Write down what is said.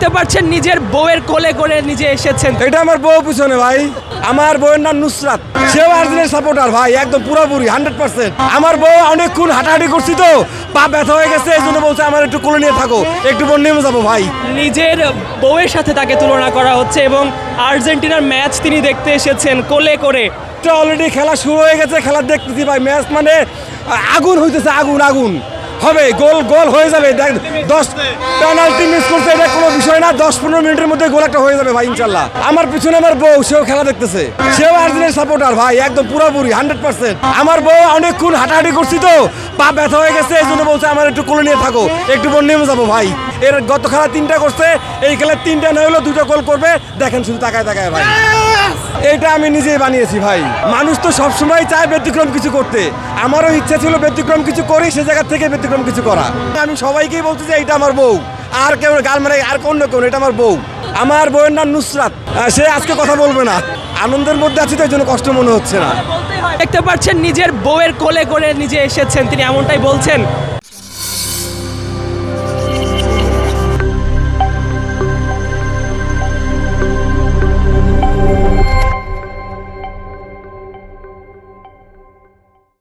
দেখতে পাচ্ছেন নিজের বউয়ের কোলে করে নিজে এসেছেন। এটা আমার বউ পিছনে ভাই, আমার বউয়ের নাম নুসরাত, সেও আর্জেন্টিনার সাপোর্টার ভাই, একদম পুরোপুরি 100%। আমার বউ অনেকক্ষণ হাঁটাহাঁটি করছি তো পা ব্যথা হয়ে গেছে, এই জন্য বলছে আমার একটু কোলে নিয়ে থাকো, একটু বোন নেমে যাবো ভাই। নিজের বউয়ের সাথে তাকে তুলনা করা হচ্ছে এবং আর্জেন্টিনার ম্যাচ তিনি দেখতে এসেছেন কোলে করে। অলরেডি খেলা শুরু হয়ে গেছে, খেলা দেখতেছি ভাই, ম্যাচ মানে আগুন হইতেছে, আগুন আগুন হবে, গোল গোল হয়ে যাবে। 10 পেনাল্টি মিস করছে, এটা কোনো বিষয় না, 10-15 মিনিটের মধ্যে গোল একটা হয়ে যাবে ভাই ইনশাল্লাহ। আমার পিছনে আমার বউ, সেও খেলা দেখতেছে, সেও আর্জেন্টিনার সাপোর্টার ভাই, একদম পুরোপুরি 100%। আমার বউ অনেকক্ষণ হাঁটাহাঁটি করছি তো পা ব্যথা হয়ে গেছে, এই জন্য বলছে আমার একটু কোলে নিয়ে থাকো, একটু বোন নেমে যাবো ভাই। এর গত খেলা 3টা করছে, এই খেলায় 3টা না হলেও 2টা গোল করবে, দেখেন শুধু তাকায় তাকায় ভাই। এইটা আমি নিজেই বানিয়েছি ভাই। মানুষ তো সবসময় চায় ব্যতিক্রম কিছু করতে, আমারও ইচ্ছা ছিল ব্যতিক্রম কিছু করি, সে জায়গা থেকে ব্যতিক্রম কিছু করা। আমি সবাইকেই বলতে যে এইটা আমার বউ, আর কেউ গাল মারে আর অন্য কেউ, এটা আমার বউ। আমার বউয়ের নাম নুসরাত, সে আজকে কথা বলবে না, আনন্দের মধ্যে আছি তো এই জন্য কষ্ট মনে হচ্ছে না। দেখতে পাচ্ছেন নিজের বউয়ের কোলে করে নিজে এসেছেন, তিনি এমনটাই বলছেন।